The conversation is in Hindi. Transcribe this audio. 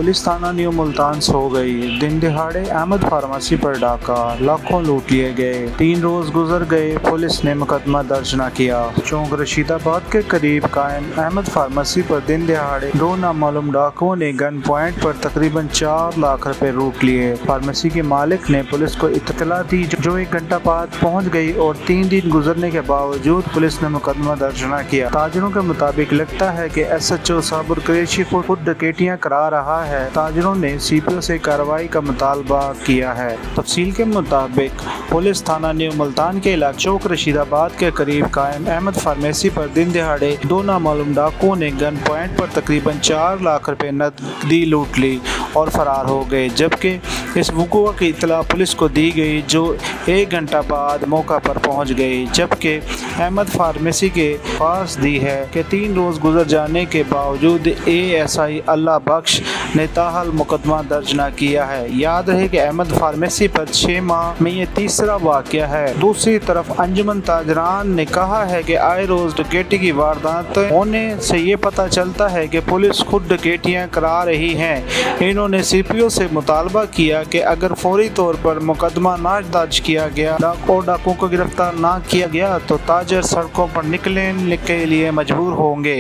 पुलिस थाना न्यू मुल्तान सो गई। दिन दिहाड़े अहमद फार्मेसी पर डाका, लाखों लूट लिए गए। 3 रोज गुजर गए, पुलिस ने मुकदमा दर्ज न किया। चौक रशीदाबाद के करीब कायम अहमद फार्मेसी पर दिन दिहाड़े 2 नामालूम डाकुओं ने गन पॉइंट पर तकरीबन 4 लाख रुपए लूट लिए। फार्मेसी के मालिक ने पुलिस को इत्तला दी, जो 1 घंटा बाद पहुंच गई और 3 दिन गुजरने के बावजूद पुलिस ने मुकदमा दर्ज न किया। ताजरों के मुताबिक लगता है कि SHO साबुर कुरैशी खुद डकैतियां करा रहा है। ताजरों ने CPO से कार्रवाई का मुतालबा किया है। तफसील के मुताबिक पुलिस थाना न्यू मुल्तान के इलाके चौक रशीदाबाद के करीब कायम अहमद फार्मेसी पर दिन दिहाड़े 2 नामालूम डाकुओं ने गन पॉइंट पर तकरीबन 4 लाख रुपए नकदी लूट ली और फरार हो गए। जबकि इस वक़ुआ की इत्तला पुलिस को दी गई, जो 1 घंटा बाद मौका पर पहुंच गई। जबकि अहमद फार्मेसी के पास दी है कि 3 रोज गुजर जाने के बावजूद ASI अल्लाह बख्श ने ताहल मुकदमा दर्ज न किया है। याद रहे कि अहमद फार्मेसी पर 6 माह में ये तीसरा वाक़या है। दूसरी तरफ अंजुमन ताजरान ने कहा है कि आए रोज डकैती की वारदात होने से ये पता चलता है कि पुलिस खुद डकैतियां करा रही है। इन्होंने CPO से मुतालबा किया कि अगर फौरी तौर पर मुकदमा न दर्ज किया गया और डाकुओं को गिरफ्तार न किया गया तो ताजर सड़कों पर निकलने के लिए मजबूर होंगे।